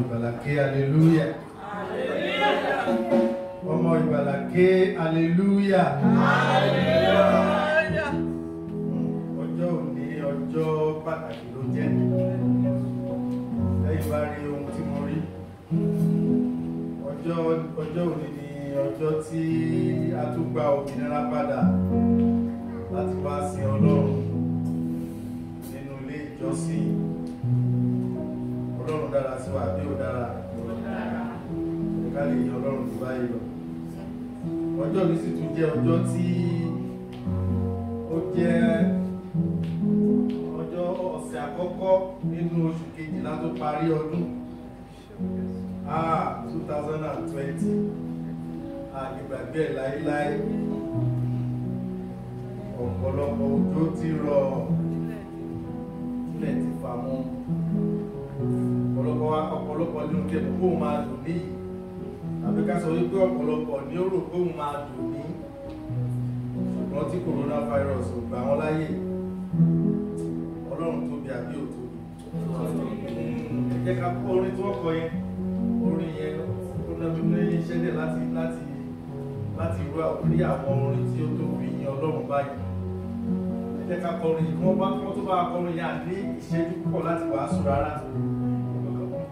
ìgbàlà ké hallelujah. Ọmọ ìgbàlà ké hallelujah. Ọjọ́ òní ọjọ́ pàtàkì ló jẹ́. Lẹ́yìn bá rí ohun tí mo rí. Ọjọ́ òní ni ọjọ́ tí a tún gba òmìnira padà láti wá sin Ọlọ́run nínú ilé ìjọsìn. Ọlọ́run dára sí wa bí ó dára. Ká lè yan Ọlọ́run jù báyìí lọ. Ọjọ́ ní sì tún jẹ́ ọjọ́ tí ó jẹ́ ọjọ́ ọ̀sẹ̀ àkọ́kọ́ nínú oṣù kejìlá tó parí ọdún 2020. Àgbègbè láíláí. Ọ̀pọ̀lọpọ̀ òjò ti rọ̀, ilẹ̀ ti fà mọ́. Ọ̀pọ̀lọpọ̀ nínú kẹ́kọ̀ọ́ kó máa dùn ní, àbí ká sọ wípé ọ̀pọ̀lọpọ̀ ní ó rò kó máa dùn ní, ṣùgbọ́n tí coronavirus ò gbà wọ́n láyè. Ọlọ́run tóbi àbí ò tóbi. Ẹ jẹ́ ká kọ́ orin tí wọ́n kọ yẹn. Orin yẹn ó ná mi ní iṣẹ́ dẹ̀ láti rú àwòrí àwọn orin tí ó tó fi yin Ọlọ́run báyìí. Ẹ jẹ́ ká kọrin yìí, wọ́n tó bá kọrin yà ní ìṣẹ́jú púpọ̀ láti wàásù rárá.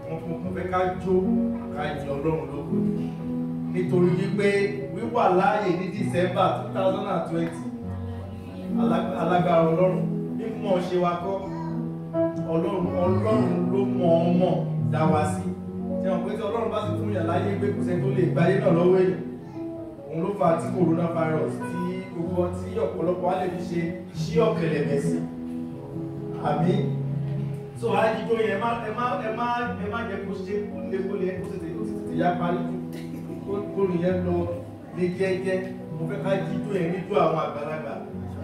Wọ́n fẹ́ ká jó ká yin Ọlọ́run lógo. Nítorí wípé wíwà láàyè ní December 2020 alágbára Ọlọ́run mímọ̀ ṣe wa kọ́. Ọlọ́run ló mọ̀ ọmọ dá wa sí. Tí wọ́n pé tí Ọlọ́run bá sì fún yà láyé pé kò sẹ́ni tó lè gbáyé náà lọ́wọ́ èèyàn. Òun ló fa tí coronavirus tí gbogbo tí ọ̀pọ̀lọpọ̀ á lè fi ṣe iṣẹ́ ọ̀kẹ̀lẹ̀bẹ̀ sí. Àmín. So àjíjó yẹn ẹ má jẹ́ kó ṣe kólé kó tètè ya parí kóòrò yẹn lọ ní jẹ́jẹ́. Mo fẹ́ ká jíjó yẹn níjó àwọn àgbàlagbà.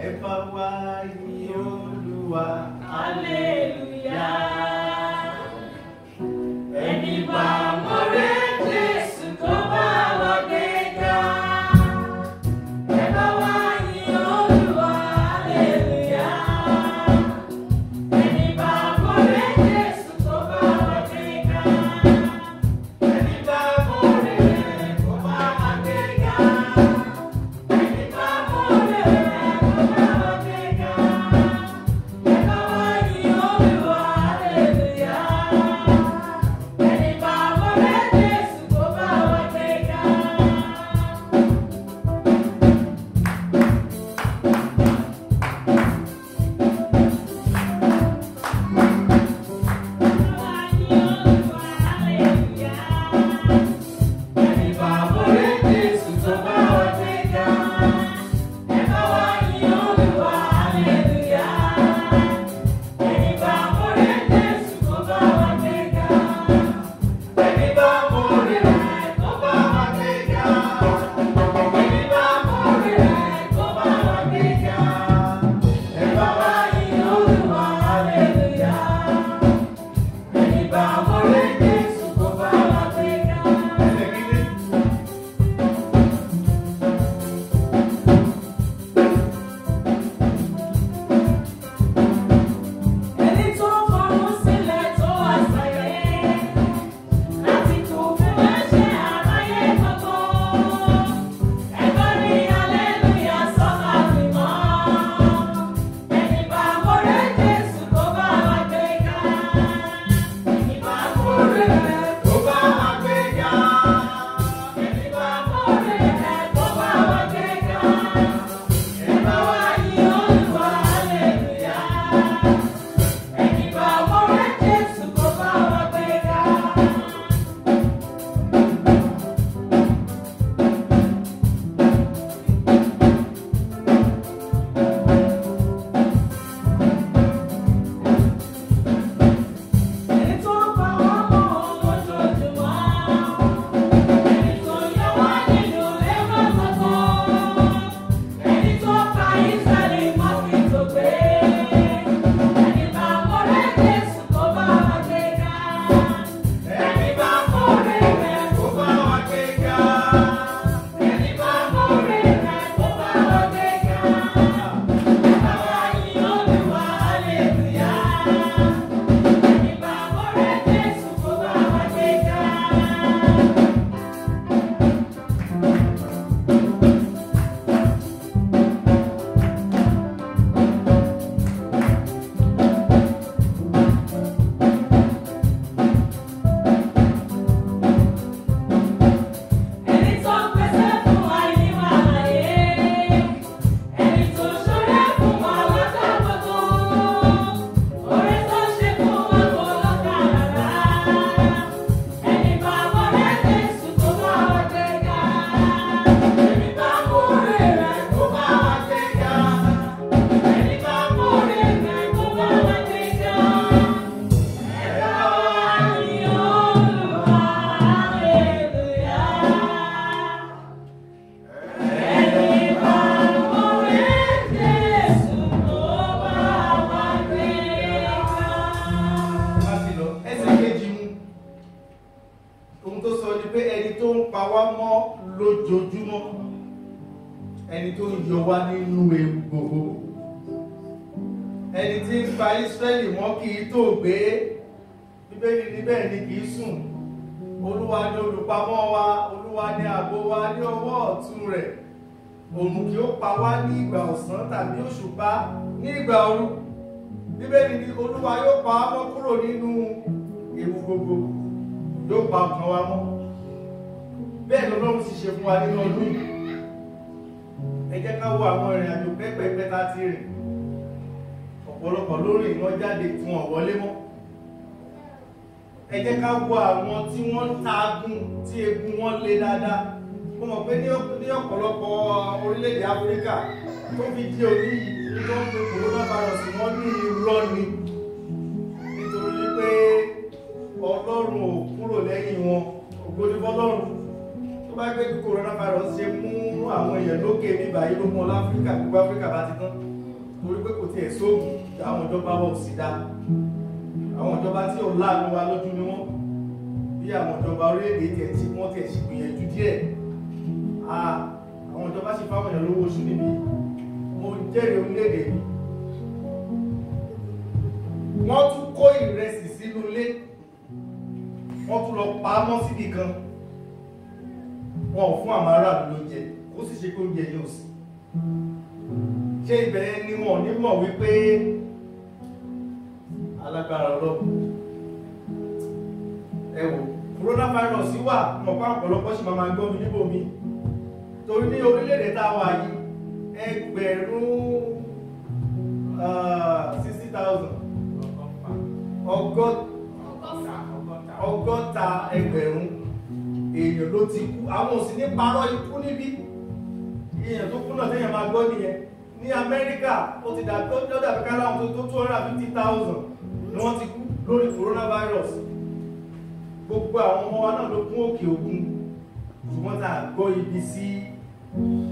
Ẹ bá wá yìn Olúwa hallelujah. Ẹni bá mọ̀rẹ́ Jésù tó bá wà gbéga. Ẹ bá wá yìn Olúwa hallelujah. Ẹni bá mọ̀rẹ́ Jésù tó bá wà gbéga. Ẹni bá mọ̀rẹ́ tó bá wà gbéga. Ẹni bá mọ̀rẹ́ tó bá wà gbéga. Ẹ bá wá yìn Olúwa hallelujah. wá mọ́ lójoojúmọ́, ẹni tó ń yọ wá nínú ewu gbogbo, ẹni tí ń pa Ísírẹ́lì mọ́ kì í tó gbé, Bíbélì níbẹ̀ ni kì í sùn. Olúwa ni olùpamọ́ wa, Olúwa ni ààbò wa ní ọwọ́ ọ̀tún rẹ̀. Òòrùn kì ó pa wá ní ìgbà ọ̀sán tàbí òṣùpá ní ìgbà ooru. Bíbélì ni Olúwa yóò pa wá mọ́ kúrò nínú ewu gbogbo, yóò pa ọkàn wa mọ́. Bẹ́ẹ̀ lọ́lọ́run sì ṣe fún wa nínú ọdún yìí. Ẹ jẹ́ ká wo àwọn ìrìn àjò pẹ́pẹ́pẹ́ tá ti rìn. Ọ̀pọ̀lọpọ̀ lórí ìwọ̀n jáde tí wọ́n wọlé mọ́. Ẹ jẹ́ ká wo àwọn tí wọ́n ń taagun tí egun wọn le dáadáa. Mo mọ̀ pé ní ọ̀pọ̀lọpọ̀ orílẹ̀-èdè Áfíríkà tó fi di òní yìí tó ń pe coronavirus wọ́n ní irọ́ ni. Nítorí pé Ọlọ́run ò kúrò lẹ́yìn wọn, ògo ni f'Ọlọ́run. Tó bá gbé coronavirus ṣe mú àwọn èèyàn lókè nígbà yìí ló mú ọ láfíríkà, gbogbo Áfíríkà bá ti tán. Torí pé kò tiẹ̀ sóògùn, àwọn ìjọba wọn ò sì dá. Àwọn ìjọba tí ò láàánú wa lójú ni wọ́n. Bí àwọn ìjọba orílẹ̀-èdè tiẹ̀ tí wọ́n tiẹ̀ sì gbìyànjú díẹ̀. Àwọn ìjọba sì fáwọn èèyàn lówó oṣù níbi. Mo jẹ́rìí orílẹ̀-èdè mi. Wọ́n tún kó ìrẹsì sínú ilé. Wọ́n tún lọ pa á mọ́ síbì kan. Wọn ò fún àwọn aráàlú lóúnjẹ, ó sì ṣe pé oúnjẹ yóò sí. Ṣé ibẹ̀ ni wọn ò ní mọ̀ wípé alágbára Ọlọ́run? Ẹ wò, coronavirus wà, mọ̀pá ọ̀pọ̀lọpọ̀ sì máa gbọ́ mi níbò mi. Torí ní orílẹ̀-èdè tá a wà yìí, ẹgbẹ̀rún 60,000 ọgọ́ta ẹgbẹ̀rún èèyàn ló ti kú. Àwọn òsì ní parọ́ ikú níbí. Èèyàn tó kú náà téèyàn máa gbọ́ nìyẹn. Ní Amẹ́ríkà ó ti dàbí ká láwọn tó 250,000 ni wọ́n ti kú lórí coronavirus. Gbogbo àwọn ọmọ wa náà ló kún òkè òkun, ṣùgbọ́n tá a gbọ́ ibi sí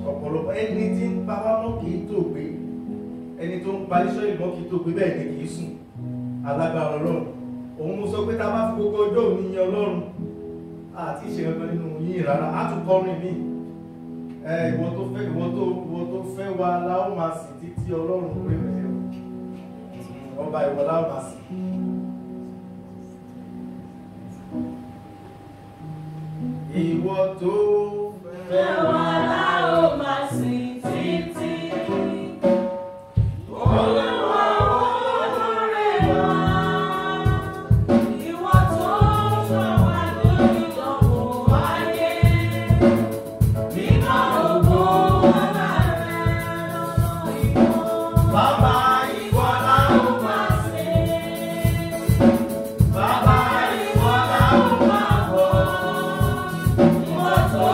ọ̀pọ̀lọpọ̀. Ẹni tí ń pa wá mọ́ kì í tó gbé, ẹni tó ń pa Ísírẹ́lì mọ́ kì í tó gbé, bẹ́ẹ̀ ni kì í sùn. Alágbára Ọlọ́run. Òun mú sọ pé tá a bá fi gbogbo ọjọ́ òní yin Ọlọ́run àti ìṣe kankan nínú yín rárá, á tún kọrin mí. Ìwọ tó fẹ́ wa láwọn máa sì títí Ọlọ́run pé ọba ìwọ láwọn máa sì. Ìwọ tó fẹ́ wa láwọn máa sì títí. Olúwa olóore wa, ìwọ tó sọ wá lórí ọ̀pọ̀ ayé. Nínú ògo ọlá rẹ̀ lọ́nà ìwọ. Bàbá ìwọ láwọn máa sìn. Bàbá ìwọ láwọn máa bọ̀. Ìwọ tó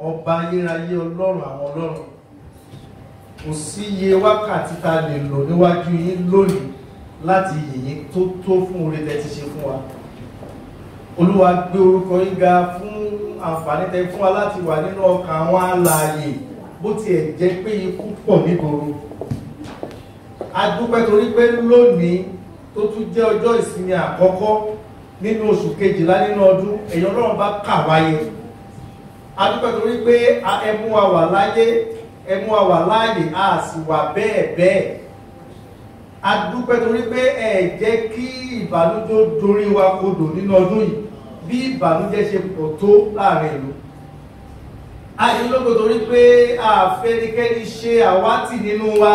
Ọba ayérayé Ọlọ́run àwọn Ọlọ́run, kò sí iye wákàtí tá a lè lò níwájú yín lónìí láti yìnyín tó fún oore tẹ́ ti ṣe fún wa. Olúwa gbé orúkọ yín ga fún àǹfààní tẹ́ fún wa láti wà nínú ọkàn àwọn alààyè bó tiẹ̀ jẹ́ pé ikú pọ̀ nígboro. A dúpẹ́ torí pé lónìí tó tún jẹ́ ọjọ́ ìsinmi àkọ́kọ́ nínú oṣù kejìlá nínú ọdún, ẹ̀yin Ọlọ́run bá kà wáyé. A dúpẹ́ torí pé ẹ mú wa wà láyé, ẹ mú wa wà láàyè, a sì wà bẹ́ẹ̀ bẹ́ẹ̀. A dúpẹ́ torí pé ẹ jẹ́ kí ìbànújẹ́ dorí wa kodò nínú ọdún yìí bí ìbànújẹ́ ṣe pọ̀ tó láàrin ìlú. A yìn lógo torí pé àfẹnikẹ́ni ṣe àwátì nínú wa.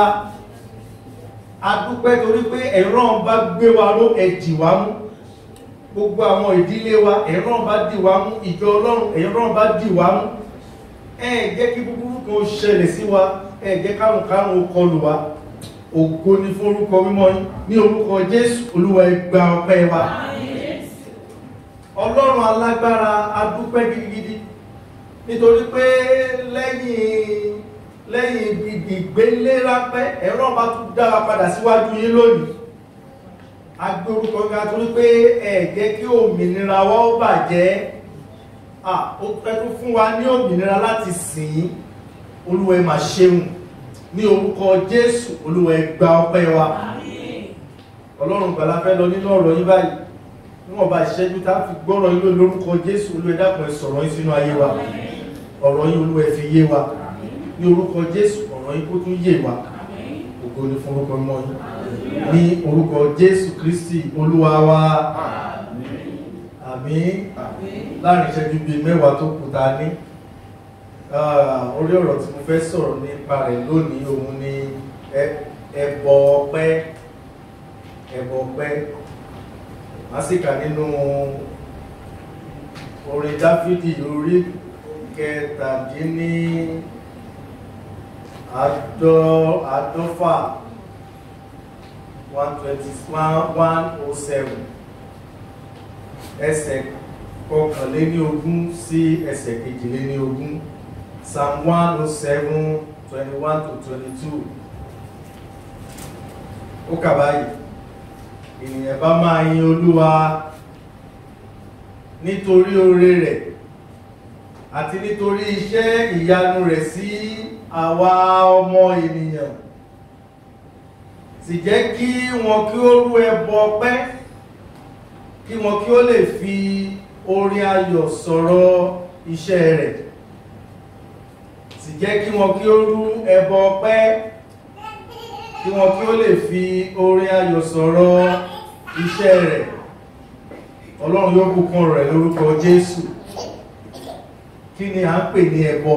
A dúpẹ́ torí pé ẹ̀rọ bá gbé wa ró, ẹ dì wá mú. Gbogbo àwọn ìdílé wa ẹ̀rọ bá dì wá mú, ìjọ Ọlọ́run ẹ̀rọ bá dì wá mú. Ẹ jẹ́ kí búburú kan ṣẹlẹ̀ sí wa, ẹ jẹ́ kárùn kọlù wa. Ògo ni fún orúkọ mímọ́ yín, ní orúkọ Jésù Olúwa ẹ gbà ọpẹ́ wa. Ọlọ́run alágbára, a dúpẹ́ gidigidi nítorí pé lẹ́yìn ìgbélé rápẹ́ ẹ̀rọ bá tún dá wa padà síwájú yín lónìí. A gbé orúkọ ga torí pé ẹ jẹ́ kí òmìnira wa ó bàjẹ́. Ó fẹ́ tún fún wa ní òmìnira láti sìn. Olúwa ẹ mà ṣeun, ní orúkọ Jésù Olúwa ẹ gbà ọpẹ́ wa. Ọlọ́run gbàlà fẹ́ lọ nínú ọ̀rọ̀ yín báyìí, níwọ̀n bá ìṣẹ́jú tá fi gbọ́rọ̀ yín lórúkọ Jésù. Olúwa ẹ dákun ẹ sọ̀rọ̀ yín sínú ayé wa, ọ̀rọ̀ yín Olúwa ẹ fi yé wa, ní orúkọ Jésù ọ̀rọ̀ yín kó tún yé wa. Ògo ni fún orúkọ mímọ́ yín, ní orúkọ Jésù Kristi Olúwa wa. Àmín. Láàrin ìṣẹ́jú bíi mẹ́wàá tó kù ta ní orí ọ̀rọ̀ tí mo fẹ́ sọ̀rọ̀ nípa rẹ̀ lónìí, òun ni ẹbọ ọpẹ́. Ẹbọ ọpẹ́. Màsíkà nínú orin Dáfídì orí kẹtàdínláàádọ́fà 107 ẹsẹ̀ kọkànléníogún sí ẹsẹ̀ kejìléníogún. Psalm 107, 21 to 22. Ó kà báyìí: ènìyàn bá máa yin Olúwa nítorí oore rẹ̀ àti nítorí iṣẹ́ ìyanu rẹ̀ sí àwa ọmọ ènìyàn, sì jẹ́ kí wọn kí ó rú ẹbọ ọpẹ́, kí wọn kí ó lè fi orin ayọ̀ sọ̀rọ̀ iṣẹ́ rẹ̀. Sì jẹ́ kí wọn kí ó rú ẹbọ ọpẹ́, kí wọn kí ó lè fi orin ayọ̀ sọ̀rọ̀ iṣẹ́ rẹ̀. Ọlọ́run yóò bùkún rẹ̀ lórúkọ Jésù. Kí ni à ń pè ní ẹbọ?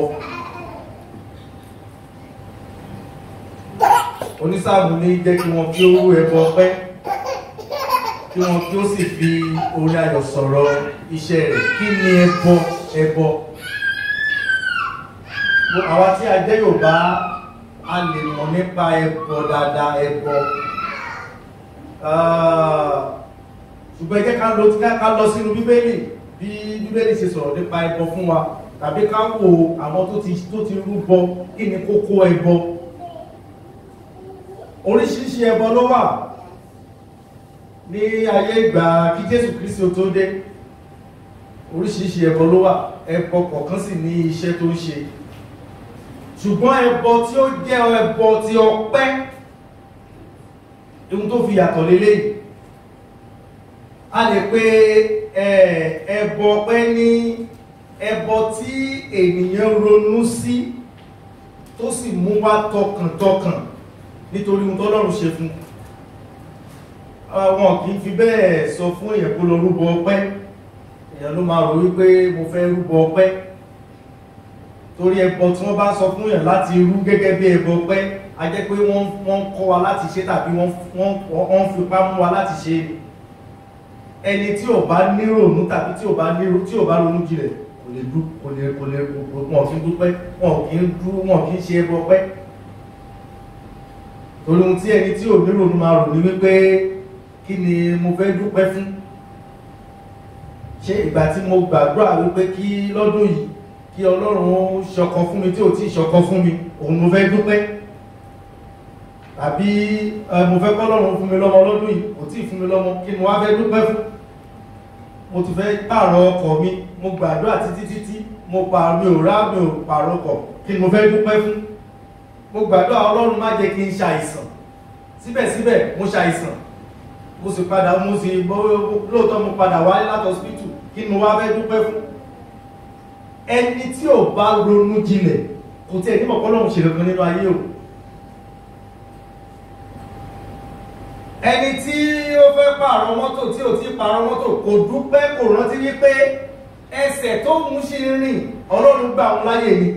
Onísáàmù ní jẹ́ kí wọn kí ó rú ẹbọ ọpẹ́, kí wọn kí ó sì fi orin ayọ̀ sọ̀rọ̀ iṣẹ́ rẹ̀. Kí ni ẹbọ? Ẹbọ. Àwa tí a jẹ́ Yorùbá a lè mọ̀ nípa ẹbọ dáadáa. Ẹbọ ṣùgbọ́n jẹ́ ká lọ sínú Bíbélì, bí Bíbélì ṣe sọ̀rọ̀ nípa ẹbọ fún wa, tàbí ká wo àwọn tó ti rúbọ. Kí ni kókó ẹbọ? Oríṣiríṣi ẹbọ ló wà ní ayé ìgbà kí Jésù Kristi ó tó dé. Oríṣiríṣi ẹbọ ló wà, ẹbọ kọ̀ọ̀kan sì ní iṣẹ́ tó ń ṣe. Ṣùgbọ́n ẹbọ tí ó jẹ́ ẹbọ ti ọpẹ́, ohun tó fi yàtọ̀ lélẹ́yìí. A lè pe ẹbọ ọpẹ́ ní ẹbọ tí ènìyàn ronú sí tó sì mú wá tọkàntọkàn nítorí ohun tọ́lọ́run ṣe fún. Wọn kì í fi bẹ́ẹ̀ sọ fún èèyàn kó lọ rúbọ ọpẹ́. Èèyàn ló máa rò wípé mo fẹ́ rúbọ ọpẹ́, torí ẹbọ tí wọ́n bá sọ fún èèyàn láti rú gẹ́gẹ́ bí ẹbọ ọpẹ́, a jẹ́ pé wọ́n kọ́ wa láti ṣe tàbí wọ́n fipá mú wa láti ṣe. Ẹni tí ò bá nírònú tàbí tí ò bá ronú jinlẹ̀ kò lè wọn kì í dúpẹ́, wọn kì í ṣe ẹbọ pẹ́. Torí ohun tí ẹni tí ò ní ronú máa rò ní wípé kí ni mo fẹ́ dúpẹ́ fún. Ṣé ìgbà tí mo gbàdúrà wípé kí lọ́dún yìí kí Ọlọ́run ṣọkọ fún mi tí ò tí ṣọkọ fún mi, òun mo fẹ́ dúpẹ́? Tàbí mo fẹ́ kọ́ Ọlọ́run fún mi lọ́mọ lọ́dún yìí, kò tí fún mi lọ́mọ, kí ni mo wá fẹ́ dúpẹ́ fún? Mo ti fẹ́ pààrọ̀ ọkọ̀ mi, mo gbàdúrà títí mi ò pààrọ̀ ọkọ̀, kí ni mo fẹ́ dúpẹ́ fún? Mo gbàdúrà Ọlọ́run má jẹ́ kí n ṣàìsàn, síbẹ̀síbẹ̀ mo ṣàìsàn, mo sì lóòótọ́ mo padà wálé láti hospital, kí ni mo wá fẹ́ dúpẹ́ fún? Ẹni tí ò bá ronú jinlẹ̀ kò tí ẹ̀ ní mọ̀kọ́ Ọlọ́run ṣe kankan nínú ayé o. Ẹni tí ó fẹ́ pààrọ̀ mọ́tò tí ò tí pààrọ̀ mọ́tò kò dúpẹ́, kò rántí wípé ẹsẹ̀ tó mú sí rìn Ọlọ́run gbà wọn láyè ni.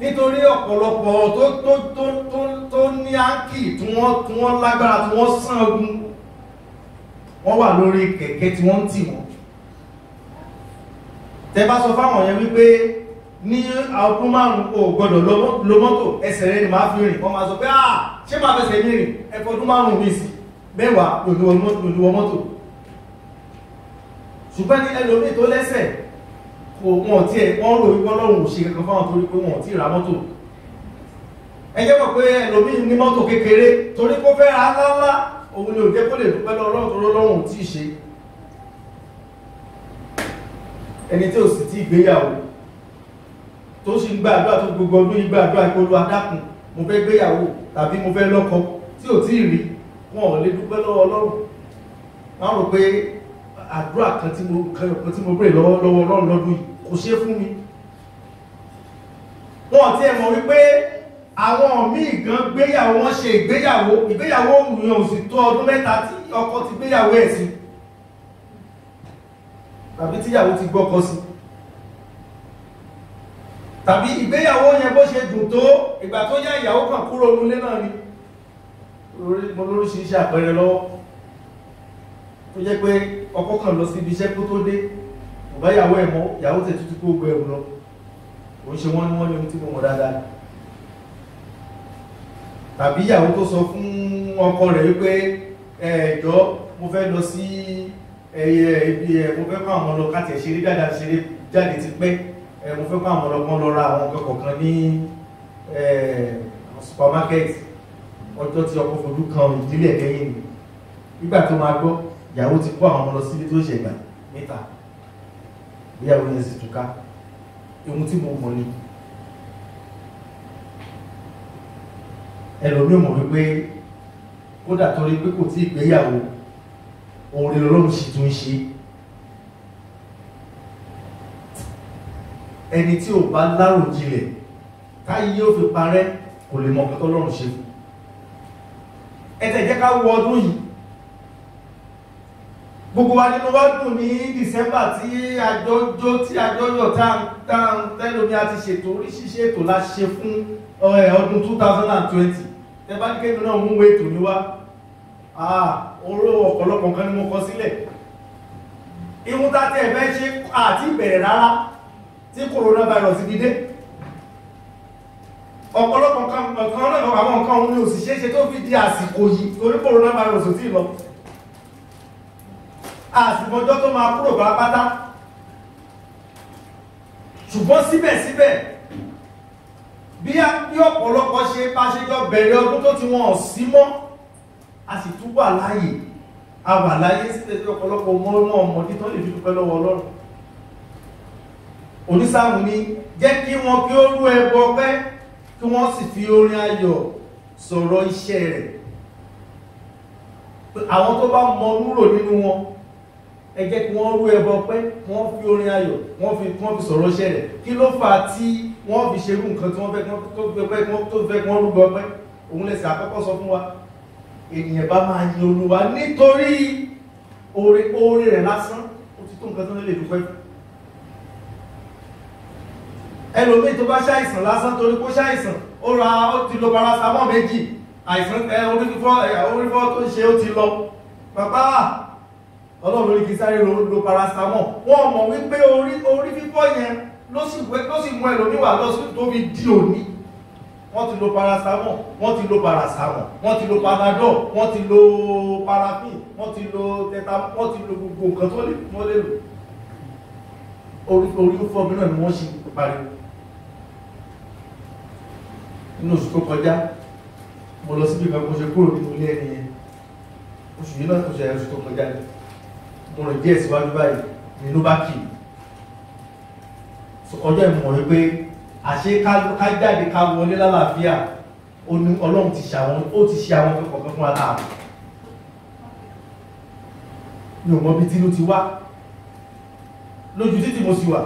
Nítorí ọ̀pọ̀lọpọ̀ tó ní áńkì tí wọ́n lágbára, tí wọ́n sán ogun, wọ́n wà lórí kẹ̀kẹ́ tí wọ́n ń tì wọ́n. Tẹ́ bá sọ fáwọn yẹn wípé ní ọdún 5 o gbọ́dọ̀ lo mọ́tò, ẹsẹ̀ rẹ̀ ni máa fi rìn, wọ́n máa sọ pé ṣé máa fẹsẹ̀ mi rìn ẹfọdún 5 mi sí 10 lòlúwọ mọ́tò. Ṣùgbọ́n ní ẹlòmíì tó lẹ́sẹ̀ wọ́n rò wípé Ọlọ́run ò ṣe kankan fáwọn torí pé wọ́n ti ra mọ́tò. Ẹ jẹ́ mọ̀ pé ẹlòmíì ní mọ́tò kékeré torí kó fẹ́ ra ńláńlá, òun ni ò jẹ́ kó lè dúpẹ́ lọ́wọ́ Ọlọ́run torí Ọlọ́run ò tí ì ṣe. Ẹni tí ò sì tí ìgbéyàwó tó sì ń gbàdúrà tó gbogbo ọdún yìí gbàdúrà ìpolú adákùn mo fẹ́ gbéyàwó tàbí mo fẹ́ lọ́kọ tí ò tí ì rí, wọn ò lè dúpẹ́ lọ́wọ́ Ọlọ́run. Wọ́n rò pé àdúrà kan tí mo bèrè lọ́wọ́ Ọlọ́run lọ́dún yìí kò ṣe fún mi. Wọ́n ti ẹ̀ mọ̀ wípé àwọn míì gan gbéyàwó, wọ́n ṣe ìgbéyàwó òmìnira ò sì tó ọdún 3 tí ọkọ ti gbéyàwó ẹ̀ sí tàbí tíyàwó ti gbọ́kọ sí, tàbí ìgbéyàwó yẹn bó ṣe dùn tó ìgbà tó yá ìyàwó kan kúrò nílé náà ni. Mo lóríṣiríṣi àpẹẹrẹ lọ́wọ́ tó jẹ́ pé ọkọ kan lọ sí ibi iṣẹ́ kó tó dé, kò bá ìyàwó ẹ̀ mọ́, ìyàwó tẹ̀ tútù kó gbé ẹrù lọ, kò ń ṣe wọ́n ní ohun tí mo mọ̀ dáadáa. Tàbí ìyàwó tó sọ fún ọkọ rẹ̀ wípé ẹ̀jọ́ mo fẹ́ lọ sí ibi mo fẹ́ kọ́ àwọn lọ káàtì ẹ̀ṣeré jáde ti pẹ́, mo fẹ́ kọ́ àwọn ọlọ́gbọ́n lọ ra àwọn kọ̀ọ̀kan ní supermarket. Ọjọ́ tí ọkọ fojú kan ìdílé ẹ̀kẹ́yìn ni, nígbà tó máa gbọ́ ìyàwó ti kó àwọn ọmọ lọ sílé tó ṣe gbà níta, ìyàwó yẹn sì túká. Ohun tí mo mọ̀ ni ẹlòmíì mọ̀ wípé kódà torí pé kò tí ìgbéyàwó oore Ọlọ́run sì tún ṣe. Ẹni tí ò bá láròjinlẹ̀ táyé yóò fi parẹ́ kò lè mọ̀ pé Ọlọ́run ṣe fún. Ẹ̀tẹ̀ jẹ́ ká wo ọdún yìí, gbogbo wa nínú wa dùn ní December tí àjọyọ̀ tẹ́lómi a ti ṣètò oríṣiríṣi ètò la ṣe fún ọdún 2020. Ẹ bá ní kéèdùn náà mú ètò ní wá, oró ọ̀pọ̀lọpọ̀ kan ni mo kọ sílẹ̀. Ihun tá tẹ́ ẹ̀fẹ́ ṣe àti ìbẹ̀rẹ̀ rárá tí coronavirus fi dé. Ọ̀pọ̀lọpọ̀ kan náà àwọn nǹkan òun ni òsìṣẹ́ ṣe tó fi di àsìkò yìí torí coronavirus ò tí lọ. Àsìkọjọ́ tó máa kúrò pátápátá. Ṣùgbọ́n síbẹ̀síbẹ̀ bí ọ̀pọ̀lọpọ̀ ṣe bá ṣe jọ bẹ̀rẹ̀ ọdún tó ti wọ́n sí mọ́, a sì tún wà láàyè, a wà láyé sílẹ̀ tí ọ̀pọ̀lọpọ̀ mọ́ ọmọdé tó lè fi dúpẹ́ lọ́wọ́ Ọlọ́run. Onísáàmù ní jẹ́ kí wọn kí ó rú ẹbọ pẹ́ kí wọ́n sì fi orin ayọ̀ sọ̀rọ̀ iṣẹ́ rẹ̀. Àwọn tó bá mọ núrò nínú wọn, ẹ jẹ́ kí wọ́n rú ẹbọ pẹ́, wọ́n fi orin ayọ̀, wọ́n fi sọ̀rọ̀ iṣẹ́ rẹ̀. Kí ló fà á tí wọ́n fi ṣerú nǹkan tí wọ́n fẹ́ kí wọ́n rúgbọ pẹ́? Òun lẹ́sẹ̀ àkọ́kọ́ sọ fún wa, ènìyàn bá máa yin Olúwa nítorí oore rẹ̀ lásán, ó ti tó nǹkan tó lè dúpẹ́ fún. Ẹlòmíì tó bá ṣàìsàn lásán torí kó ṣàìsàn, ó ti lo paracetamol 2, àìsàn orí fífọ́ tó ṣe ó ti lọ. Bàbá ọlọ́run ní kí sáré lo paracetamol. Wọ́n mọ̀ wípé orí fífọ́ yẹn ló sì mú ẹlòmíwà lọ sí tó fi di òní. Wọ́n ti lo paracetamol, wọ́n ti lo paracetamol, wọ́n ti lo panadol, wọ́n ti lo paraffin, wọ́n ti lo teta, wọ́n ti lo gbogbo nǹkan tó lè lò. Orí fífọ́ mi náà ni wọ́n ṣe pariwo. Nínú oṣù tó kọjá, mo lọ síbi kan kó ṣe kúrò nínú ilé ẹni yẹn. Oṣù yìí náà tó ṣe oṣù tó kọjá ni. Mo rìn díẹ̀ síwájú báyìí nínú bá kì í. Ọjọ́ ìmọ̀ wípé àṣé ká jáde ká wọlé lálàáfíà, Ọlọ́run ti ṣe àwọn kọ̀ọ̀kan fún aláàbò. Mi ò mọ bí tínú ti wá. Lójú títì mo sì wà.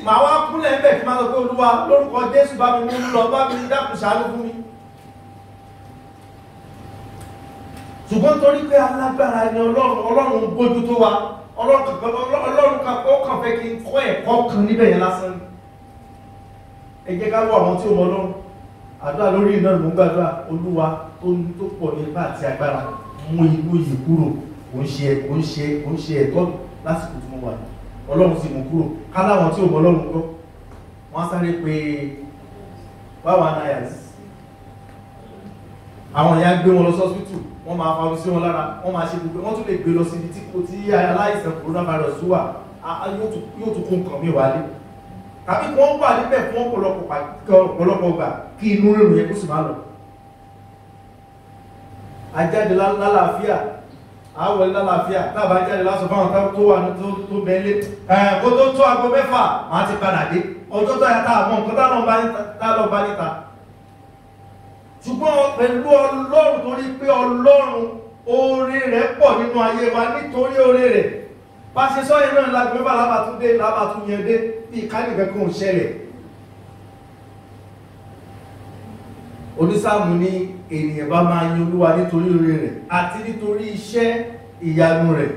Màá wá kúnlẹ̀ ń bẹ̀ kí máa sọ pé Olúwa lórúkọ Jésù bá mi mú lọ, bá mi dákun ṣàánú fún mi. Ṣùgbọ́n torí pé alágbára ni Ọlọ́run bójú tó wa, Ọlọ́run kan fẹ́ kí n kọ́ ẹ̀kọ́ kan níbẹ̀ yẹn lásán ni. Ẹ jẹ́ ká wọ àwọn tí ó mọ Ọlọ́run. Àdúrà lórí iná ló ń gbàdúrà, Olúwa tó pọ̀ ní ipá àti agbára mú inú yìí kúrò. Kò ń ṣe ẹ̀tọ́ lásìkò tí mo wà ní. Ọlọ́run sì mú kúrò. Ká láwọn tí ó mọ Ọlọ́run gbọ́. Wọ́n sáré pé báwa náà àwọn ìyá gbé wọn lọ sọ́sítù, wọ́n máa fa sí wọn lára, wọ́n máa ṣe gbogbo, wọ́n tún lè gbé lọ sí ibi tí aláìsàn coronavirus wà, yóò tún kó nǹkan mi wálé. Tàbí kí wọ́n wà níbẹ̀ fún ọ̀pọ̀lọpọ̀ gbà kí inú rírun yẹn kó sì máa lọ. Ajáde lálàáfíà, àwọ̀lé lálàáfíà, tábà jáde lásọ fáwọn tó wà tó bẹ̀ẹ́lé. Kó tó aago 6, máa ti padà dé. Ọjọ́ tó yàtọ̀ àmọ́ nǹkan tá lọ bá níta. Ṣùgbọ́n pẹ̀lú Ọlọ́run, torí pé Ọlọ́run oore rẹ̀ pọ̀ nínú ayé wa, nítorí oore rẹ̀ bá ṣe sọ́yìn náà lágbẹ́bà lábàtún yẹn dé bí ìkánìkẹ́ kò ń ṣẹlẹ̀. Onísáàmù ní ènìyàn bá máa yin Olúwa nítorí oore rẹ̀ àti nítorí iṣẹ́ ìyanu rẹ̀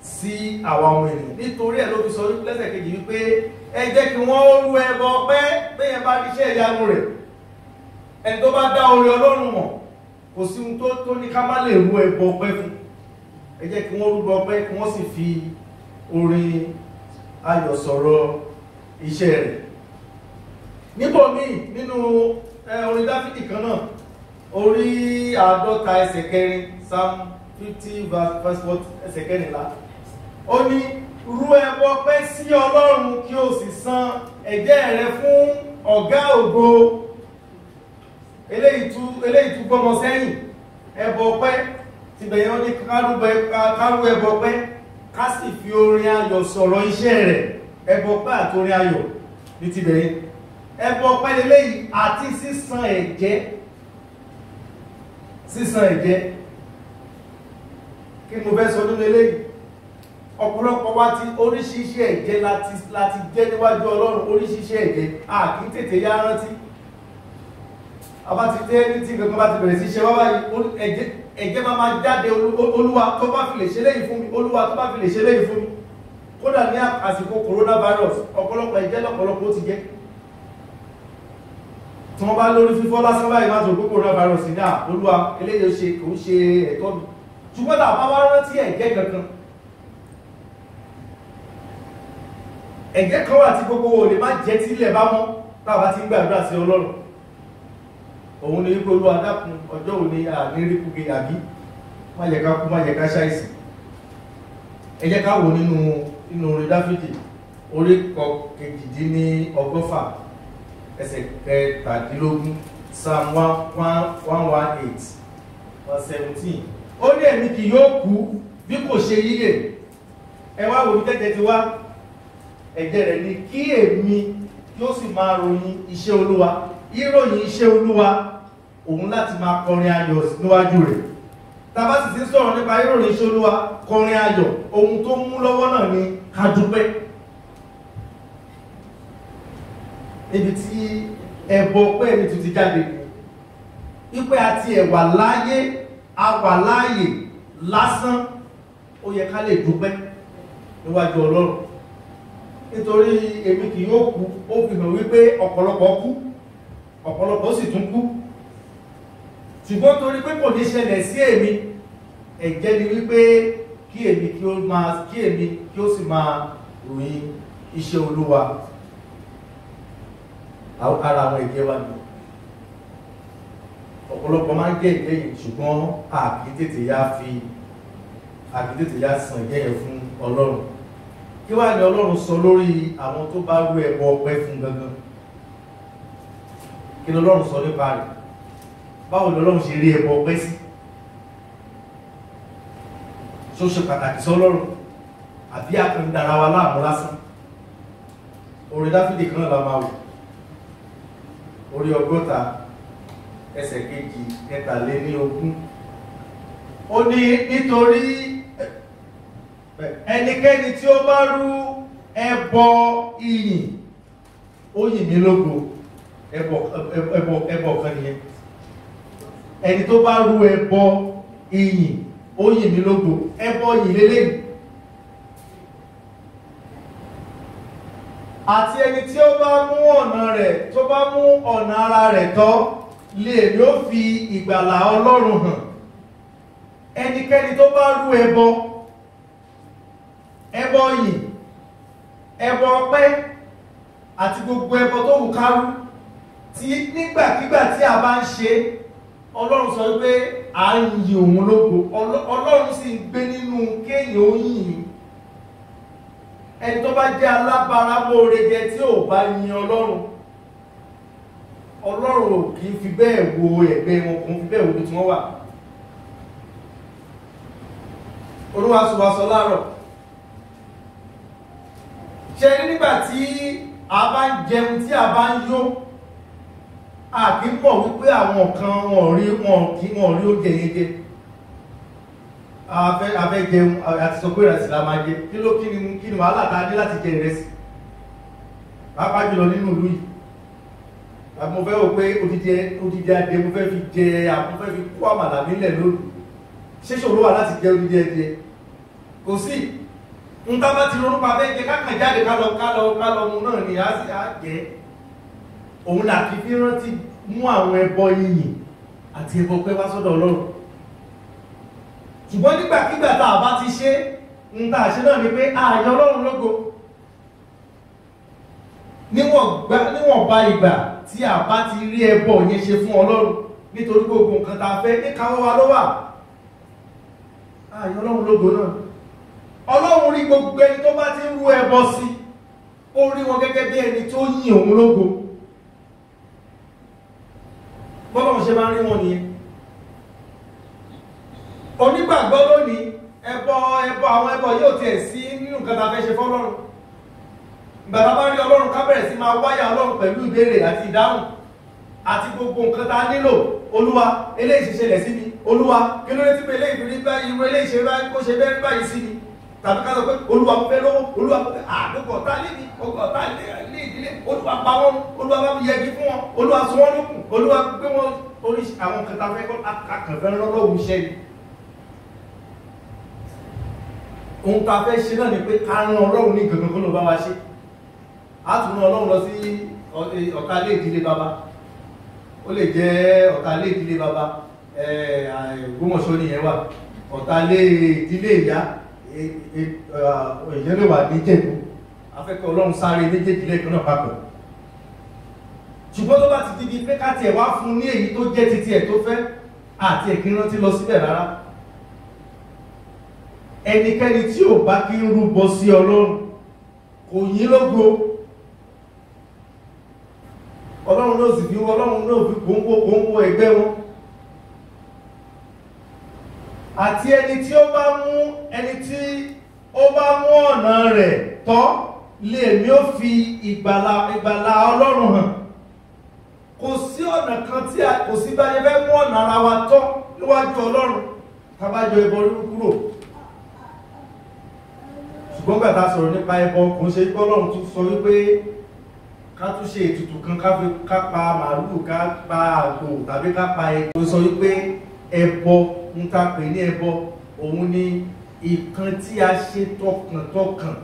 sí àwa ọmọ ènìyàn. Nítorí ẹ̀ ló fi sọ lẹ́sẹ̀ kejì wípé ẹ jẹ́ kí wọ́n rú ẹbọ ọpẹ́ bẹ́yẹn bá iṣẹ́ ìyanu rẹ̀. Ẹni tó bá dá oore Ọlọ́run mọ̀, kò sí ohun tó ní ká má lè rú ẹbọ ọpẹ́ fún. Ẹ jẹ́ kí wọ́n rúbọ ọpẹ́ kí wọ́n sì fi orin ayọ̀ sọ̀rọ̀ iṣẹ́ rẹ̀. Níbòmíì nínú orin Dáfídì kan náà, orí 50 ẹsẹ̀ 4, Psalm 50 verse 4 ẹsẹ̀ 14. Ó ní rú ẹbọ ọpẹ́ sí Ọlọ́run kí o sì san ẹ̀jẹ́ rẹ fún ọ̀gá ògo. Eléyìí tún gbọ́mọ sẹ́yìn. Ẹbọ ọpẹ́ ti bẹ̀yẹ̀ wọ́n ní kárú ẹbọ ọpẹ́ ká sì fi orin ayọ̀ sọ̀rọ̀ iṣẹ́ rẹ̀. Ẹbọ ọpẹ́ àti orin ayọ̀ ní ti bẹ̀yẹ̀. Ẹbọ ọpẹ́ lélẹ́yìí àti sísan ẹ̀jẹ́. Kí mo fẹ́ sọ nínú eléyìí? Ọ̀pọ̀lọpọ̀ wa ti oríṣiríṣi ẹ̀jẹ́ láti jẹ́ níwájú Ọlọ́run, oríṣiríṣi ẹ̀jẹ́ kì í tètè yá rántí. Àbá ti tẹ́ ní tí kankan bá ti bẹ̀rẹ̀ sí ṣe wá báyìí, ẹ̀jẹ̀ máa jáde. Olúwa tó bá fi lè ṣe léyìí fún mi, Olúwa tó bá fi lè ṣe léyìí fún mi. Kódà ní àsìkò coronavirus, ọ̀pọ̀lọpọ̀ ẹ̀jẹ̀ lọ́pọ̀lọpọ̀ ó ti jẹ́. Tí wọ́n bá lórí fífọ́ lásán báyìí máa tó gbogbo coronavirus ní Olúwa eléyìí kò ń ṣe ẹ̀tọ́ mi. Ṣùgbọ́n tá a bá wá rántí ẹ̀jẹ̀ kankan, ẹ̀jẹ̀ kan wà tí gbogbo wo lè má jẹ́ tí ilẹ̀ bá mọ́ tá a bá ti ń gbàdúrà sí Ọlọ́run. Òun ni wípé Olúwa dákun ọjọ́ òní àníríkúge àbí má jẹ́ ká kú, má jẹ́ ká ṣàìsàn. Ẹ jẹ́ ká wò nínú orin Dáfídì orí 118 ẹsẹ̀ 17, Psalm 118 verse 17. Ó ní èmi kì yóò kú bí kò ṣe yíyè. Ẹ wá wò ní tẹ́tẹ́ ti wá. Ẹ̀jẹ̀ rẹ̀ ni kí èmi yóò sì máa ròyìn iṣẹ́ Olúwa. Ìròyìn iṣẹ́ Olúwa, òun láti máa kọrin ayọ̀ níwájú rẹ̀. Tàbá sì ti sọ̀rọ̀ nípa ìròyìn iṣẹ́ Olúwa, kọrin ayọ̀, ohun tó mú lọ́wọ́ náà ni ká dúpẹ́. Níbi tí ẹbọ ọpẹ́ mi tún ti jáde, wípé àti ẹ̀wà láyé, àwà láàyè lásán, ó yẹ ká lè dúpẹ́ níwájú Ọlọ́run. Nítorí èmi kì yóò kú, ó fi hàn wípé ọ̀pọ̀lọpọ̀ kú, ọ̀pọ̀lọpọ̀ sì tún kú. Ṣùgbọ́n torí pé kò ní ṣẹlẹ̀ sí ẹ̀jẹ́ ni wípé kí èmi kí ó sì máa ròyìn iṣẹ́ Olúwa. Ara àwọn ẹ̀jẹ́ wa ni ọ̀pọ̀lọpọ̀ máa ń jẹ́ ẹ̀jẹ́ yìí, ṣùgbọ́n a kì í tètè yá san ẹ̀jẹ́ yẹn fún Ọlọ́run. Kí wá ní Ọlọ́run sọ lórí àwọn tó bá rú ẹbọ ọpẹ́ fún gangan? Kí ni Ọlọ́run sọ nípa rẹ̀? Báwo ni Ọlọ́run ṣe rí ẹbọ ọpẹ́ sí? Ṣó ṣe pàtàkì sọ́lọ́run àbí àkàndàra wa láàmú lásán? Orin Dáfídì kan la máa wò, orí 60 ẹsẹ̀ 2 ó ní nítorí ẹnikẹ́ni tí ó bá rú ẹbọ ìyìn ó yìn mí lógo. Ẹbọ kan nìyẹn. Ẹni tó bá rú ẹbọ ìyìn ó yìn mí lógo. Ẹbọ yìn lélẹ́yìn. Àti ẹni tí ó bá mú ọ̀nà ara rẹ̀ tọ́ lè ní ó fi ìgbàlà Ọlọ́run hàn. Ẹnikẹ́ni tó bá rú ẹbọ yìn, ẹbọ ọpẹ́ àti gbogbo ẹbọ tó wù ká rú, tí nígbàkígbà tí a bá ń ṣe, Ọlọ́run sọ wípé à ń yìn òun lógo. Ọlọ́run sì ń gbé nínú kéèyàn ó yìn. Ẹni tó bá jẹ́ alábàárámóore jẹ tí ò bá yin Ọlọ́run, Ọlọ́run ò kì í fi bẹ́ẹ̀ wo ẹ̀gbẹ́ wọn, kò fi bẹ́ẹ̀ wo bí tí wọ́n wà. Olúwa sọ láàárọ̀, ṣe nígbà tí a bá ń jẹun, tí a bá ń yó, a kì í mọ̀ wípé àwọn kan wọn rí oúnjẹ yẹn jẹ. Afẹ́ jẹun àti sọ pé ìrẹsì la máa jẹ. Kí ni wàhálà tá a ní láti jẹ ìrẹsì? Pàápàá jùlọ nínú ìlú yìí. Mo fẹ́ wò pé odidi adé mo fẹ́ fi kó àmàlà nílẹ̀ lónìí. Ṣé ṣòro wà láti jẹ odidi ẹdẹ? Kò sí. N tá bá ti ronú pa fẹ́ jẹ kákan jáde ká lọ mu náà ni a sì á jẹ. Òun là kí fi rántí mú àwọn ẹbọ yìnyín àti ẹbọ pẹ́ wá sọ́dọ̀ Ọlọ́run. Ṣùgbọ́n nígbàkígbà tá a bá ti ṣe ń tà ṣe náà ni pé ààyè Ọlọ́run lógo. Níwọ̀nba ìgbà tí a bá ti rí ẹbọ yẹn ṣe fún Ọlọ́run, nítorí gbogbo nǹkan tá a fẹ́ ní káwọ́ wa ló wà, ààyè Ọlọ́run lógo náà. Ọlọ́run rí gbogbo ẹni tó bá ti ń rú ẹbọ sí, ó rí wọn gẹ́gẹ́ bí ẹni tó yìn òun lógo. Bọ́lọ́run ṣe máa ń rí wọn nìyẹn. Onígbàgbọ́ lónìí, àwọn ẹbọ yóò tiẹ̀ sí nínú nǹkan tá a fẹ́ ṣe fọ́lọ́run. Ìgbà tá a bá rí Ọlọ́run ká bẹ̀rẹ̀ sí máa wáyà Ọlọ́run pẹ̀lú ìbéèrè àti ìdáhùn àti gbogbo nǹkan tá a nílò. Olúwa, eléyìí ṣe ṣẹlẹ̀ sí mi. Olúwa, kí ló dé tí pé eléyìí fi rí báyìí, irú eléyìí ṣe báyìí, kó ṣe bẹ́ẹ̀ báyìí sí mi. Tàbí ká sọ pé Olúwa mo fẹ́ lówó, Olúwa mo fẹ́ àdókò ọ̀tá lé mi, ọ̀tá lé ìdílé, Olúwa pa wọ́n, Olúwa bá mi yẹgi fún wọn, Olúwa sọ wọ́n lókun, Olúwa gbé wọn oríṣi àwọn nǹkan tá a fẹ́ kọ́ akànfẹ́ lọ́wọ́ iṣẹ́ ni. Ohun tá a fẹ́ ṣe náà ni pé ká rán Ọlọ́run ní gangan kó ló bá wa ṣe. A tún rán Ọlọ́run lọ sí ọ̀tá ilé ìdílé baba. Ó lè jẹ́ ọ̀tá ilé ìdílé baba, Ògbómọ̀ṣọ́ nìyẹn wà. Ọ̀tá ilé ìdílé ìyá, ìyẹn lè wà ní Ìjẹ̀bú. A fẹ́ kí Ọlọ́run sáré méjèèjì lẹ́ẹ̀kan náà papọ̀. Ṣùgbọ́n tó bá ti di pé ká tiẹ̀ wá fún ní èyí tó jẹ́ titi ẹ̀ tó fẹ́, àti ẹ̀kí rántí lọ síbẹ̀ rárá. Ẹnikẹ́ni tí ò bá kí ń rúbọ sí Ọlọ́run kò yìn lógo. Ọlọ́run ló sì fi Ọlọ́run ló fi kóńkó ẹgbẹ́ wọn. Àti ẹni tí ó bá mú ọ̀nà rẹ̀ tọ́ lè ní ó fi ìgbàlà Ọlọ́run hàn. Kò sí ọ̀nà kan tí kò sí bá yẹ fẹ́ mú ọ̀nà ara wa tọ́ níwájú Ọlọ́run kábájọ ẹbọ rírú kúrò. Ṣùgbọ́n gbàtà sọ̀rọ̀ nípa ẹbọ kò ń ṣe pé Ọlọ́run tún sọ wípé ká tún ṣe ètùtù kan ká pa màálù, ká pa àgbò tàbí ká pa ẹgbẹ́. Ó sọ wípé ẹbọ ń ta pè ní ẹbọ, òun ni ìkan tí a ṣe tọkàntọkàn,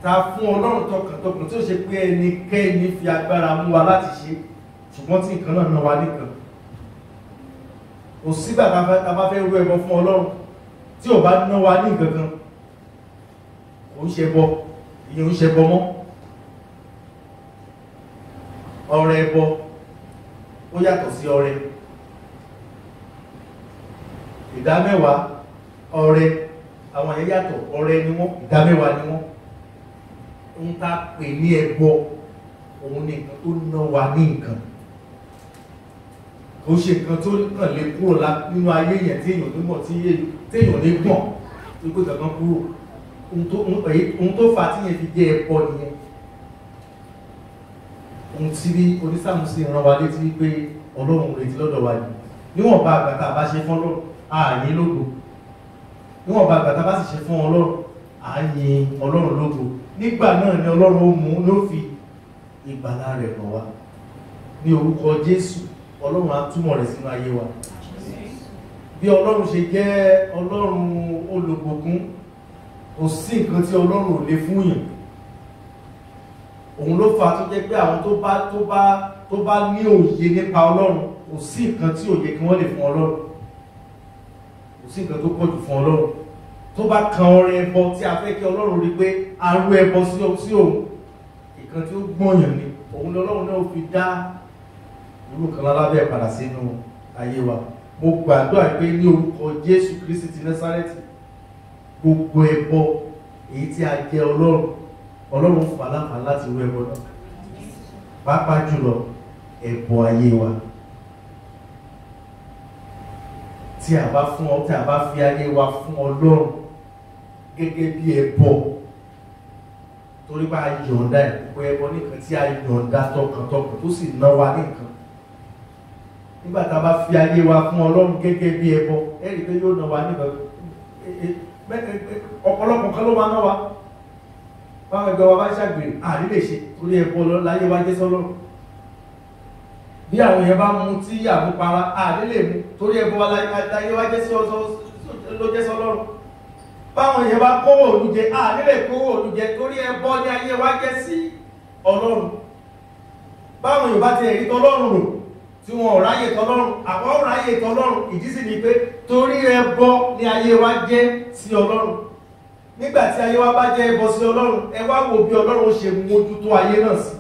ta fún Ọlọ́run tọkàntọkàn tí ó ṣe pé ẹnikẹ́ni fi agbára mú wa láti ṣe, ṣùgbọ́n tí nǹkan náà ná wa nìkan. kò sígbà tá a bá fẹ́ rú ẹbọ fún Ọlọ́run tí ò bá ná wa ní nǹkan kan kò ń ṣe bọ ìyẹn ń ṣe bọ mọ́. Ọrẹ ẹbọ ó yàtọ̀ sí ọrẹ. Ìdámẹ́wàá ọrẹ àwọn yẹn yàtọ̀, ọrẹ ni wọ́n, ìdámẹ́wàá ni wọ́n. Ń ta pè ní ẹbọ òun ní nǹkan tó ná wa ní nǹkan. Kò ṣe nǹkan tó kàn lè kúrò nínú ayé yẹn tí èèyàn ní mọ̀ tí èèyàn ní gbọ̀n tó gbé kankan kúrò. Ohun tó fà á tí yẹn fi jẹ́ ẹbọ nìyẹn. Ohun tí bí onísàmù sí rán wa létí pé Ọlọ́run retí lọ́dọ̀ wa ni. Níwọ̀nba àgbà tá a bá ṣe fún Ọlọ́run, a yìn lógo. Níwọ̀nba àgbà tá a bá sì ṣe fún Ọlọ́run, a yìn Ọlọ́run lógo. Nígbà náà ni Ọlọ́run ó mú ló fi ìgbàlà rẹ̀ hàn wá. Ní orúkọ Jésù, Ọlọ́run á túmọ̀ rẹ̀ sínú ayé wa. Bí Ọlọ́run ṣe jẹ́ Ọlọ́run olùbùkún, kò sí nǹkan tí Ọlọ́run ò lè fún yàn. Òun ló fà tó jẹ́ pé àwọn tó bá ní òye nípa Ọlọ́run, kò sí nǹkan tí òye kí wọ́n lè fún Ọlọ́run. Kò sí nǹkan tó pọ̀jù fún Ọlọ́run. Tó bá kan ọrẹ ẹbọ tí a fẹ́ kí Ọlọ́run rí pé a rú ẹbọ sí òun, nǹkan tí ó gbọ́nyàn ni òun lọ́lọ́run náà fi dá irú kan lálábẹ́ padà sínú ayé wa. Mo gbàdúrà pé ní orúkọ Jésù Kristi ti Násárẹ́tì, gbogbo ẹbọ èyí tí a jẹ Ọlọ́run fún aláǹfà láti rú ẹbọ náà, pàápàá jùlọ ẹbọ ayé wa. Tí a bá fi ayé wa fún Ọlọ́run gẹ́gẹ́ bí ẹbọ, torí bá a yọ̀ǹda ìpò ẹbọ nìkan tí a yọ̀ǹda tọkàntọkàn tó sì ná wa nìkan. Nígbà tá a bá fi ayé wa fún Ọlọ́run gẹ́gẹ́ bí ẹbọ, ẹ rí pé yóò ná wa nìkan. Ọ̀pọ̀lọpọ̀ kan ló máa ná wa. Báwọn ẹgbẹ́ wa bá ṣàgbèrè, àrí lè ṣe torí ẹbọ láyé wa jẹ́ sọ́lọ́run. Bí àwọn èèyàn bá mu tí àmupara, àrí lè mu torí ẹbọ láyé wa jẹ́ sọ́lọ́run. Báwọn èèyàn bá kówó olùjẹ, àrí lè kówó olùjẹ torí ẹbọ ní ayé wa jẹ́ sí Ọlọ́run. Báwọn èèyàn bá ti ẹ̀rí tọ́lọ́run rò tí wọn ò ráyè tọ́lọ́run, àwọn ò ráyè tọ́lọ́run, ìdí sì ni pé torí ẹbọ ní ayé wa jẹ́ sí Ọlọ́run. Nígbà tí ayé wa bá jẹ́ ẹbọ sí Ọlọ́run, ẹ wá wò bí Ọlọ́run ṣe mójútó ayé náà sí.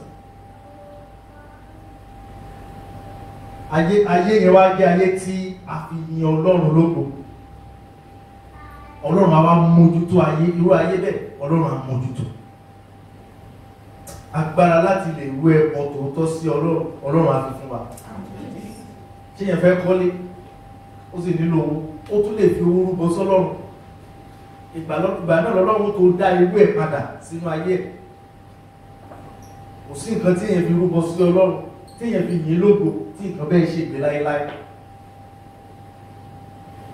Ayé yẹn wá jẹ́ ayé tí a fi yin Ọlọ́run lógo. Ọlọ́run á wá mójútó ayé, irú ayé bẹ́ẹ̀ Ọlọ́run á mójútó. Agbára láti lè rú ẹbọ tòótọ́ sí Ọlọ́run á fi fún wa. Ṣé yẹn fẹ́ kọ́lé, ó sì nílò owó, ó tún lè fi owó rúbọ sọ́lọ́run. Ìgbà náà lọ́lọ́run tó dá irú ẹ̀ padà sínú ayé ẹ̀. Kò sí nǹkan tí èèyàn fi rúbọ sí Ọlọ́run, tí èèyàn fi yìn lógo, tí nǹkan bẹ́ẹ̀ ṣe gbé láéláé.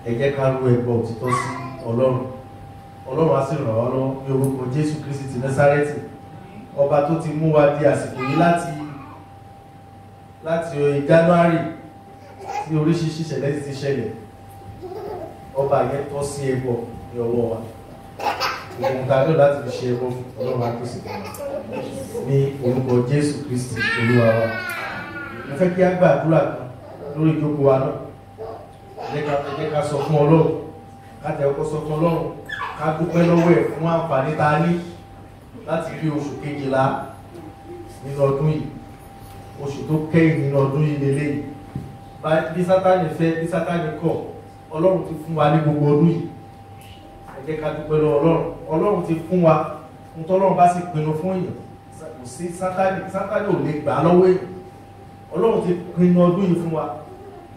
Ẹ jẹ́ ká rú ẹbọ òtítọ́ sí Ọlọ́run. Ọlọ́run á sì ràn wá lọ́wọ́ ní orúkọ Jésù Kristi ti Násárẹ́tì. Ọba tó ti mú wa di àsìkò yìí láti January tí oríṣiríṣi ìṣẹ̀lẹ̀ ti ṣẹlẹ̀. Ọba yẹn tọ́ sí ẹbọ ní ọwọ́ wa. Ìgbìmọ̀ ta ló láti fi ṣe ẹbọ Ọlọ́run á pèsè ní orúkọ Jésù Kristi Olúwa wa. Mo fẹ́ kí á gbàdúrà kan lórí ìjókòó wa náà. Ẹ jẹ́ ká sọ fún Ọlọ́run, ká tẹ ọkọ sọ fún Ọlọ́run, ká dúpẹ́ lọ́wọ́ ẹ̀ fún àǹfààní tá a ní láti rí oṣù kejìlá nínú ọdún yìí. Oṣù tó kẹ́yìn nínú ọdún yìí lélẹ́yìí. Bí Sátánì fẹ́, bí Sátánì kọ̀, Ọlọ́run ti fún wa ní gbogbo ọdún yìí. Ẹ jẹ́ ká dúpẹ́ lọ́wọ́ Ọlọ́run. Ọlọ́run ti fún wa, ohun tí Ọlọ́run bá sì pinnu fún èèyàn, kò sí Sátánì ò lè gbà lọ́wọ́ èèyàn. Ọlọ́run ti pinnu ọdún yìí fún wa.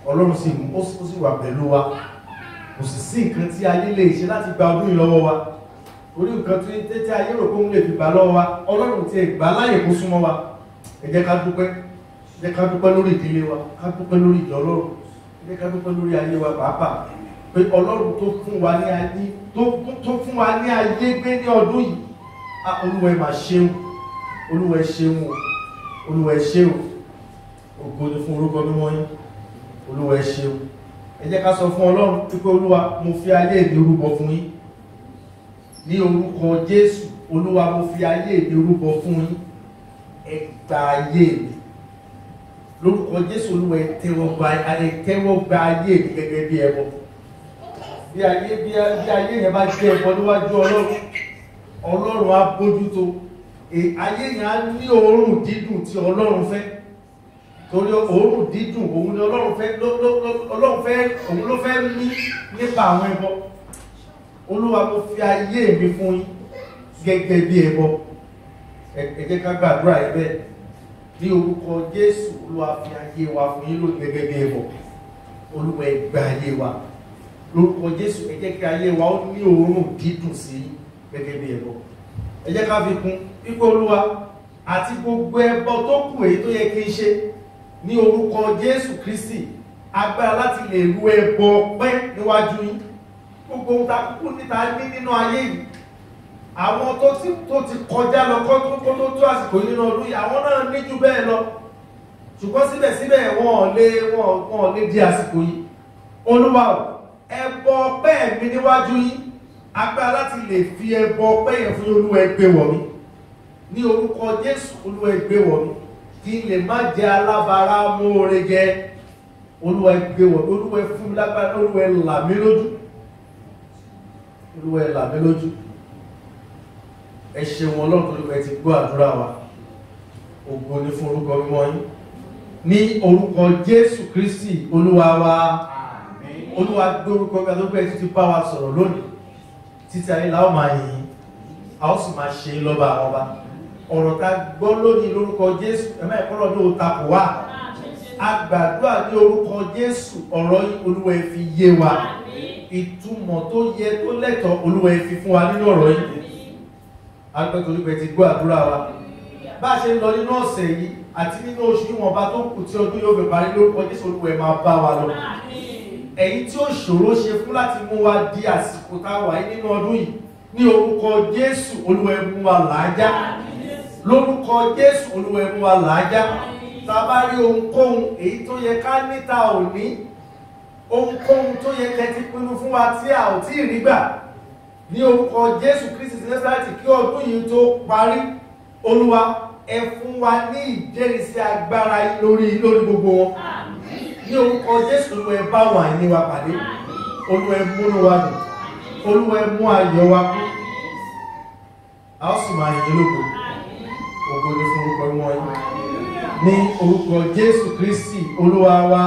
Ọlọ́run sì wà pẹ̀lú wa. Kò sì sí nǹkan tí ayé lè ṣe láti gba ọdún yìí lọ́wọ́ wa. Orí nǹkan tí ayé rò pé òun lè fi gbà lọ́wọ́ wa, Ọlọ́run ti gbà láyè kó súnmọ́ wa. Ẹ jẹ́ ká dúpẹ́. Ẹ jẹ́ ká dúpẹ́ lórí ìdílé wa, ká dúpẹ́ lórí ìjọ Ọlọ́run. Ẹ jẹ́ ká dúpẹ́ lórí ayé wa pàápàá. Pé Ọlọ́run tó fún wa ní ayé gbé ní ọdún yìí. Olúwa ẹ máa ṣeun. Olúwa ẹ ṣeun o. Olúwa ẹ ṣeun. Ògo ni fún orúkọ mímọ́ yín. Olúwa ẹ ṣeun. Ẹ jẹ́ ká sọ fún Ọlọ́run pé Olúwa mo fi ayé mi rúbọ fún yín. Ní orúkọ Jésù, Olúwa mo fi ayé mi rúbọ fún yín. Ẹ gba ayé mi. lórúkọ Jésù Olúwa tẹ́wọ́ gba ayé mi gẹ́gẹ́ bí ẹbọ. Bí ayé yẹn bá jẹ́ ẹbọ níwájú Ọlọ́run á bójútó. Ayé yẹn á ní òórùn dídùn tí Ọlọ́run fẹ́. Torí òórùn dídùn òun ni Ọlọ́run fẹ́ òun ló fẹ́ mí nípa àwọn ẹbọ. Olúwa mo fi ayé mi fún yín gẹ́gẹ́ bí ẹbọ. Ẹ jẹ́ ká gbàdúrà ẹ bẹ́ẹ̀. Ní orúkọ Jésù Olúwa fi ayé wa fún yín lónìí gẹ́gẹ́ bí ẹbọ. Olúwa ẹ gba ayé wa. Lórúkọ Jésù ẹ jẹ́ kí ayé wa ó ní òórùn dídùn sí gẹ́gẹ́ bí ẹbọ. Ẹ jẹ́ ká fi kún wípé Olúwa àti gbogbo ẹbọ tó kù èyí tó yẹ kí n ṣe ní orúkọ Jésù Kristi agbára láti lè ru ẹbọ ọpẹ́ níwájú yín. Gbogbo ohun tá kúkú níta ní nínú ayé yìí àwọn tó ti kọjá lọ kó tó àsìkò yìí nínú ọdún yìí àwọn náà ní jù bẹ́ẹ̀ lọ ṣùgbọ́n síbẹ̀síbẹ̀ wọn ò lè di àsìkò yìí. Olúwa ẹbọ ọpẹ́ mi níwájú yín agbára láti lè fi ẹbọ ọpẹ́ yẹn fún Olúwa ẹ gbé wọ̀ mí ní orúkọ Jésù. Olúwa ẹ gbé wọ̀ mí kí n lè má jẹ alábàárà mọ́ọ̀rẹ́ jẹ. Olúwa ẹ gbé wọ̀ mí. Olúwa ẹ fún mi lágbára. Olúwa ẹ là mí lójú. Olúwa ẹ là mí lójú. Ẹ ṣeun Ọlọ́run tó lè ti gbọ́ àdúrà wa. Ògo ni fún orúkọ mímọ́ yín ní orúkọ Jésù Kristi Olúwa wa. Àmín. Olúwa gbé orúkọ mi àdókòó títí bá wa sọ̀rọ̀ lónìí títí ayé la ó máa yìn a ó sì máa ṣe lọ́ba àwọn ọba. Ọ̀rọ̀ tá gbọ́ lónìí lórúkọ Jésù ẹ̀má ìkọ́lọ́ ní òun takò wá. A gbàdúrà ní orúkọ Jésù ọ̀rọ̀ Olúwa ẹ fi yé wa. Ìtumọ̀ tó yẹ tó lẹ́tọ̀ọ́ Olúwa ẹ fi fún wa nínú ọ̀rọ̀ yìí. Agbẹ́tò Olúwa ti gbọ́ àdúrà wa. Bá a ṣe ń lọ nínú ọ̀sẹ̀ yìí àti nínú oṣù ìwọ̀nba tó kù tí ọdún yóò fi parí lórúkọ Jésù Olúwa ẹ máa bá wa lọ. Ẹ̀yin tí ó ṣòro ṣe fún láti mú wa di àsìkò tá a wà yìí nínú ọdún yìí ní orúkọ Jésù Olúwa ẹ mú wa làájá. Lórúkọ Jésù Olúwa ẹ mú wa làájá. Tá a bá rí ohunkóhun èyí tó yẹ ká níta òní ohunkóhun tó yẹ kẹ́ ti pinnu fún wa tí a ò tí ì rí gbà ní orúkọ Jésù Kristi ti Násárẹ́tì kí ọdún yìí tó parí. Olúwa ẹ fún wa ní ìjẹ́rìísí agbára lórí gbogbo wọn ní orúkọ Jésù. Olúwa ẹ bá wà ní wa pàdé. Olúwa ẹ múnú wa dùn. Olúwa ẹ mú ayọ̀ wa kú. A ó sì máa yìn lógo. Ògo ni fún orúkọ wọn ní orúkọ Jésù Kristi Olúwa wa.